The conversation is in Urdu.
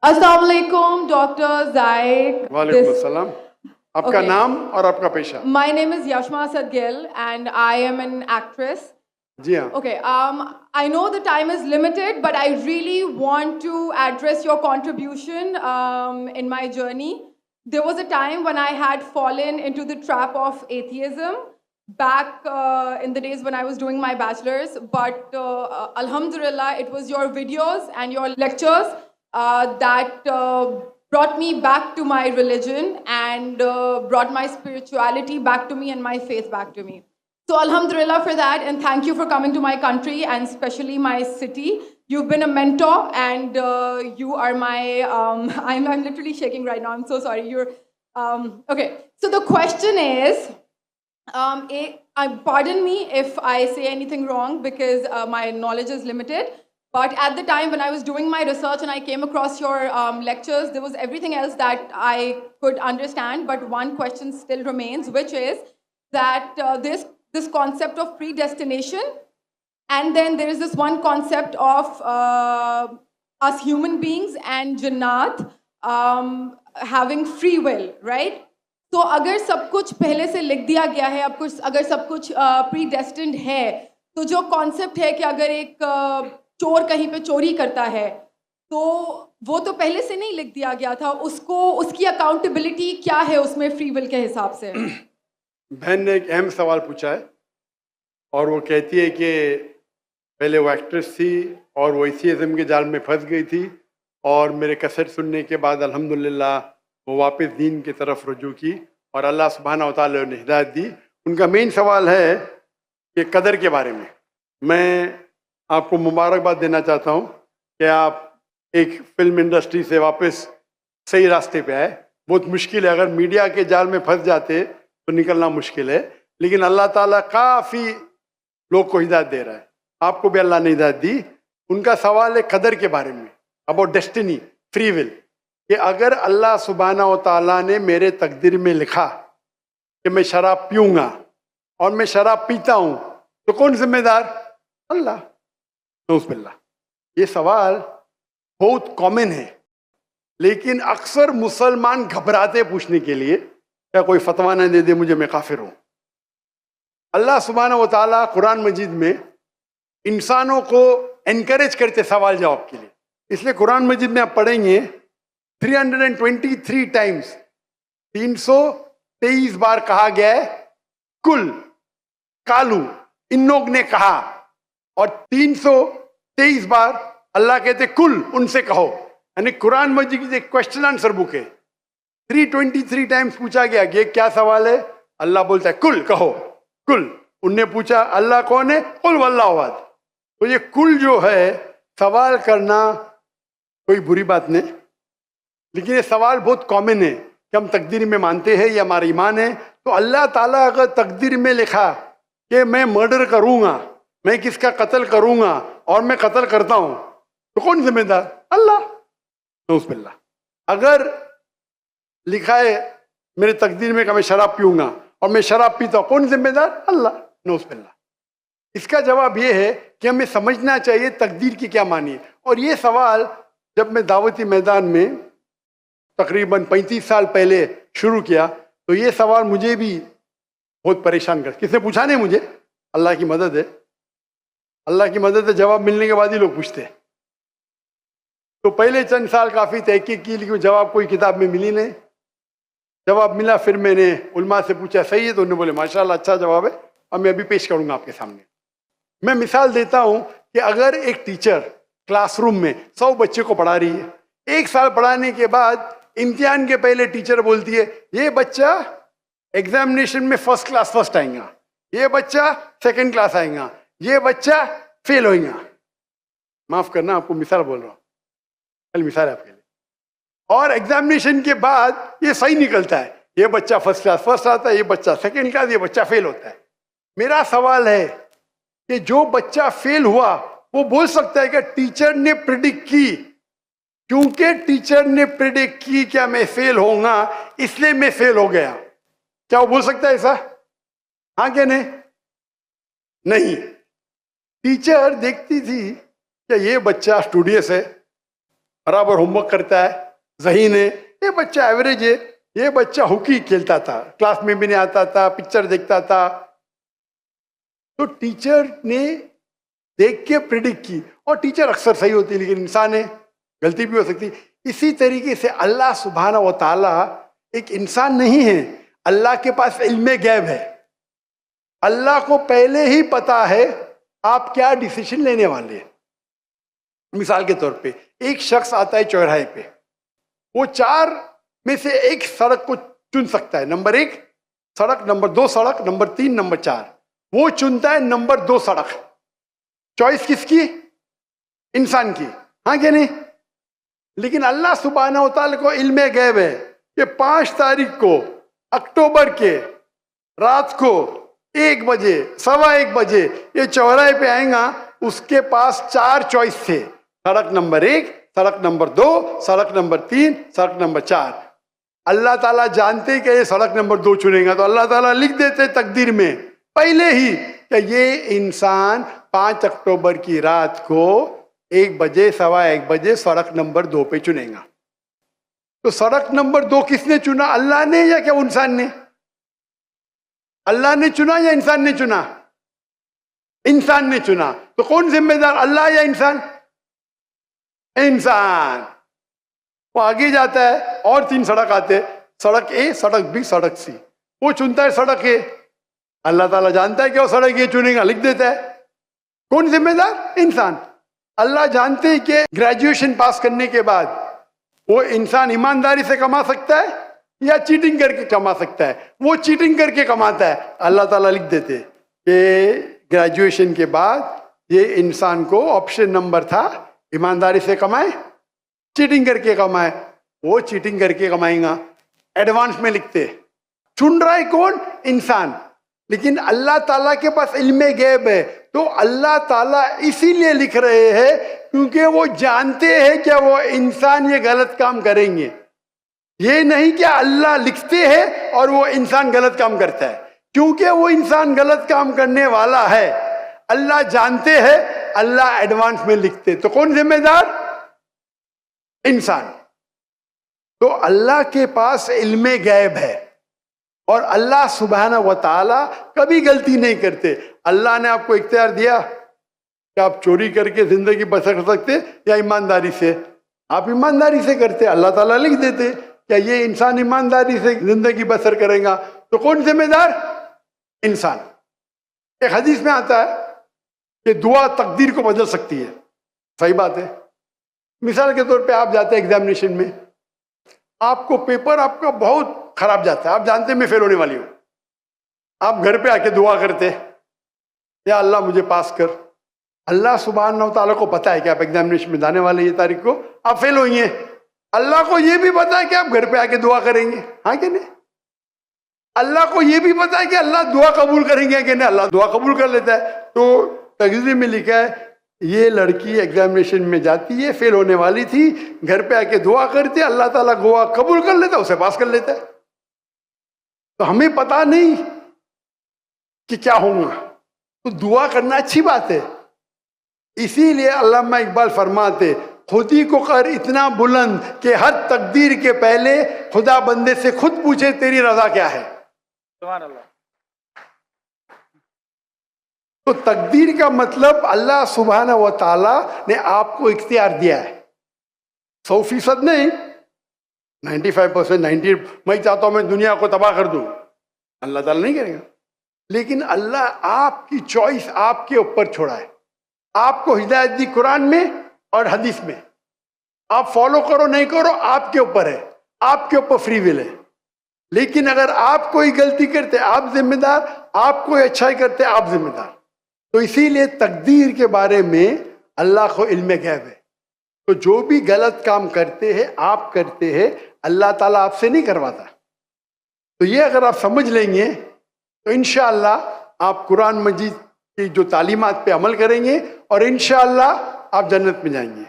السلام علیکم ڈاکٹر زائق. وعلیکم السلام. آپ کا نام اور آپ کا پیشہ؟ My name is Yashma Sadgil and I am an actress. جی ہاں. Okay, I know the time is limited, but I really want to address your contribution in my journey. There was a time when I had fallen into the trap of atheism back in the days when I was doing my bachelor's, but alhamdulillah, it was your videos and your lectures that brought me back to my religion and brought my spirituality back to me and my faith back to me. So alhamdulillah for that, and thank you for coming to my country and especially my city. You've been a mentor and you are my, I'm literally shaking right now, I'm so sorry. Okay, so the question is, pardon me if I say anything wrong because my knowledge is limited. But at the time when I was doing my research and I came across your lectures, there was everything else that I could understand. But one question still remains, which is that this concept of predestination, and then there is this one concept of us human beings and Jannat having free will, right? تو اگر سب کچھ پہلے سے لکھ دیا گیا ہے, اگر سب کچھ predestined ہے, تو جو کانسیپٹ ہے کہ اگر ایک چور کہیں پہ چوری کرتا ہے تو وہ تو پہلے سے نہیں لکھ دیا گیا تھا, اس کی اکاؤنٹیبلٹی کیا ہے اس میں فری ول کے حساب سے؟ بہن نے ایک اہم سوال پوچھا ہے اور وہ کہتی ہے کہ پہلے وہ ایکٹریس تھی اور وہ ایتھیزم کے جال میں پھنس گئی تھی, اور میرے کیسٹ سننے کے بعد الحمدللہ وہ واپس دین کی طرف رجوع کی اور اللہ سبحانہ و تعالیٰ نے ہدایت دی. ان کا مین سوال ہے کہ قدر کے بارے میں. میں آپ کو مبارکباد دینا چاہتا ہوں کہ آپ ایک فلم انڈسٹری سے واپس صحیح راستے پہ آئے. بہت مشکل ہے, اگر میڈیا کے جال میں پھنس جاتے تو نکلنا مشکل ہے, لیکن اللہ تعالیٰ کافی لوگ کو ہدایت دے رہا ہے. آپ کو بھی اللہ نے ہدایت دی. ان کا سوال ہے قدر کے بارے میں, اباؤٹ ڈیسٹنی, فری ول, کہ اگر اللہ سبحانہ و تعالیٰ نے میرے تقدیر میں لکھا کہ میں شراب پیوں گا اور میں شراب پیتا ہوں تو کون ذمہ دار؟ اللہ. نعوذ باللہ. یہ سوال بہت کامن ہے, لیکن اکثر مسلمان گھبراتے پوچھنے کے لیے کیا کوئی فتویٰ نہ دے دے مجھے, میں کافر ہوں. اللہ سبحانہ و تعالیٰ قرآن مجید میں انسانوں کو انکریج کرتے سوال جواب کے لیے. اس لیے قرآن مجید میں آپ پڑھیں گے 323 ٹائمز, 323 بار کہا گیا ہے کل, کالو, ان لوگ نے کہا, اور 323 بار اللہ کہتے کل, ان سے کہو. یعنی قرآن مجید کی ایک کوشچن آنسر بک ہے. 323 ٹائمز پوچھا گیا کہ یہ کیا سوال ہے, اللہ بولتا ہے کل, کہو کل. ان نے پوچھا اللہ کون ہے, قل واللہ احد. تو یہ کل جو ہے سوال کرنا کوئی بری بات نہیں, لیکن یہ سوال بہت کامن ہے کہ ہم تقدیر میں مانتے ہیں, یہ ہمارا ایمان ہے. تو اللہ تعالیٰ اگر تقدیر میں لکھا کہ میں مرڈر کروں گا, میں کس کا قتل کروں گا اور میں قتل کرتا ہوں, تو کون ذمہ دار؟ اللہ. نعوذ باللہ. اگر لکھا ہے میرے تقدیر میں کہ میں شراب پیوں گا اور میں شراب پیتا ہوں, کون ذمہ دار؟ اللہ. نعوذ باللہ. اس کا جواب یہ ہے کہ ہمیں سمجھنا چاہیے تقدیر کی کیا معنی ہے. اور یہ سوال جب میں دعوتی میدان میں تقریباً 35 سال پہلے شروع کیا تو یہ سوال مجھے بھی بہت پریشان کر. کس نے پوچھا نہیں مجھے, اللہ کی مدد ہے, اللہ کی مدد ہے, جواب ملنے کے بعد ہی لوگ پوچھتے ہیں. تو پہلے چند سال کافی تحقیق کی, لیکن جواب کوئی کتاب میں ملی نہیں. جواب ملا, پھر میں نے علماء سے پوچھا صحیح ہے, تو انہوں نے بولے ماشاءاللہ اچھا جواب ہے, اور میں ابھی پیش کروں گا آپ کے سامنے. میں مثال دیتا ہوں کہ اگر ایک ٹیچر کلاس روم میں 100 بچے کو پڑھا رہی ہے, 1 سال پڑھانے کے بعد امتحان کے پہلے ٹیچر بولتی ہے یہ بچہ ایگزامینیشن میں فرسٹ کلاس فرسٹ آئیں گا, یہ بچہ سیکنڈ کلاس آئیں گا, یہ بچہ فیل ہوئیں گا. معاف کرنا, آپ کو مثال بول رہا ہوں, کل مثال ہے آپ کے لیے. اور ایگزامینیشن کے بعد یہ صحیح نکلتا ہے, یہ بچہ فرسٹ کلاس فرسٹ آتا ہے, یہ بچہ سیکنڈ کلاس, یہ بچہ فیل ہوتا ہے. میرا سوال ہے کہ جو بچہ فیل ہوا وہ بول سکتا ہے کہ ٹیچر نے پریڈکٹ کی, کیونکہ ٹیچر نے پریڈکٹ کی کیا میں فیل ہوں گا اس لیے میں فیل ہو گیا. کیا وہ بول سکتا ہے ایسا؟ ہاں کہ نہیں؟ ٹیچر دیکھتی تھی کہ یہ بچہ اسٹوڈیس ہے برابر ہوم ورک کرتا ہے, ذہین ہے, یہ بچہ ایوریج ہے, یہ بچہ ہاکی کھیلتا تھا, کلاس میں بھی نہیں آتا تھا, پکچر دیکھتا تھا. تو ٹیچر نے دیکھ کے پریڈکٹ کی, اور ٹیچر اکثر صحیح ہوتی ہے لیکن انسان ہے, غلطی بھی ہو سکتی. اسی طریقے سے اللہ سبحانہ و تعالیٰ ایک انسان نہیں ہے, اللہ کے پاس علم غیب ہے. اللہ کو پہلے ہی پتا ہے آپ کیا ڈیسیشن لینے والے ہیں. مثال کے طور پہ ایک شخص آتا ہے چوراہے پہ, وہ 4 میں سے ایک سڑک کو چن سکتا ہے, نمبر 1 سڑک, نمبر 2 سڑک, نمبر 3, نمبر 4. وہ چنتا ہے نمبر 2 سڑک. چوائس کس کی؟ انسان کی, ہاں کہ نہیں؟ لیکن اللہ سبحانہ و تعالیٰ کو علم غیب ہے کہ 5 تاریخ کو اکتوبر کے رات کو 1 بجے 1:15 بجے یہ چوراہے پہ آئیں گا, اس کے پاس 4 چوائس تھے, سڑک نمبر 1, سڑک نمبر 2, سڑک نمبر 3, سڑک نمبر 4. اللہ تعالیٰ جانتے کہ یہ سڑک نمبر 2 چنے گا, تو اللہ تعالیٰ لکھ دیتے تقدیر میں پہلے ہی کہ یہ انسان 5 اکتوبر کی رات کو 1 بجے 1:15 بجے سڑک نمبر 2 پہ چنے گا. تو سڑک نمبر 2 کس نے چنا, اللہ نے یا کیا انسان نے؟ اللہ نے چنا یا انسان نے چنا؟ انسان نے چنا. تو کون ذمہ دار, اللہ یا انسان؟ انسان. وہ آگے جاتا ہے اور 3 سڑک آتے, سڑک اے, سڑک بی, سڑک سی. وہ چنتا ہے سڑک اے, اللہ تعالیٰ جانتا ہے کہ وہ سڑک اے چنے گا, لکھ دیتا ہے. کون ذمہ دار؟ انسان. اللہ جانتے ہیں کہ گریجویشن پاس کرنے کے بعد وہ انسان ایمانداری سے کما سکتا ہے یا چیٹنگ کر کے کما سکتا ہے. وہ چیٹنگ کر کے کماتا ہے, اللہ تعالیٰ لکھ دیتے کہ گریجویشن کے بعد یہ انسان کو آپشن نمبر تھا, ایمانداری سے کمائے, چیٹنگ کر کے کمائے. وہ چیٹنگ کر کے کمائیں گا, ایڈوانس میں لکھتے. چن رہا ہے کون؟ انسان. لیکن اللہ تعالیٰ کے پاس علم غیب ہے, تو اللہ تعالیٰ اسی لیے لکھ رہے ہیں کیونکہ وہ جانتے ہیں کہ وہ انسان یہ غلط کام کریں گے. یہ نہیں کہ اللہ لکھتے ہیں اور وہ انسان غلط کام کرتا ہے, کیونکہ وہ انسان غلط کام کرنے والا ہے, اللہ جانتے ہیں, اللہ ایڈوانس میں لکھتے. تو کون ذمہ دار؟ انسان. تو اللہ کے پاس علم غیب ہے, اور اللہ سبحانہ و تعالیٰ کبھی غلطی نہیں کرتے. اللہ نے آپ کو اختیار دیا کہ آپ چوری کر کے زندگی بسر کر سکتے یا ایمانداری سے. آپ ایمانداری سے کرتے, اللہ تعالیٰ لکھ دیتے کہ یہ انسان ایمانداری سے زندگی بسر کرے گا. تو کون ذمہ دار؟ انسان. ایک حدیث میں آتا ہے کہ دعا تقدیر کو بدل سکتی ہے. صحیح بات ہے. مثال کے طور پہ آپ جاتے ہیں ایگزامینیشن میں, آپ کو پیپر آپ کا بہت خراب جاتا ہے, آپ جانتے ہیں میں فیل ہونے والی ہوں, آپ گھر پہ آ کے دعا کرتے یا اللہ مجھے پاس کر. اللہ سبحانہ و تعالیٰ کو پتا ہے کہ آپ ایگزامینیشن میں جانے والے یہ تاریخ کو آپ فیل ہوئی ہیں. اللہ کو یہ بھی پتا ہے کہ آپ گھر پہ آ کے دعا کریں گے, ہاں کہ نہیں؟ اللہ کو یہ بھی پتا ہے کہ اللہ دعا قبول کریں گے کہ نہیں, اللہ دعا قبول کر لیتا ہے. تو تقریر میں لکھا ہے یہ لڑکی ایگزامینیشن میں جاتی ہے, فیل ہونے والی تھی, گھر پہ آ کے دعا کرتی, اللہ تعالیٰ دعا قبول کر لیتا, اسے پاس کر لیتا ہے. تو ہمیں پتا نہیں کہ کیا ہوگا, تو دعا کرنا اچھی بات ہے. اسی لیے علامہ اقبال فرماتے خودی کو کر اتنا بلند کہ ہر تقدیر کے پہلے خدا بندے سے خود پوچھے تیری رضا کیا ہے. سبحان اللہ. تو تقدیر کا مطلب اللہ سبحانہ و تعالیٰ نے آپ کو اختیار دیا ہے, 100% نہیں, 95%, 90. میں چاہتا ہوں میں دنیا کو تباہ کر دوں, اللہ تعالیٰ نہیں کرے گا. لیکن اللہ آپ کی چوائس آپ کے اوپر چھوڑا ہے. آپ کو ہدایت دی قرآن میں اور حدیث میں, آپ فالو کرو نہیں کرو آپ کے اوپر ہے, آپ کے اوپر فری ول ہے. لیکن اگر آپ کوئی غلطی کرتے آپ ذمہ دار, آپ کوئی اچھائی کرتے آپ ذمہ دار. تو اسی لیے تقدیر کے بارے میں اللہ کو علم غیب ہے. تو جو بھی غلط کام کرتے ہیں آپ کرتے ہیں, اللہ تعالیٰ آپ سے نہیں کرواتا. تو یہ اگر آپ سمجھ لیں گے تو انشاءاللہ آپ قرآن مجید کی جو تعلیمات پہ عمل کریں گے اور انشاءاللہ آپ جنت میں جائیں گے.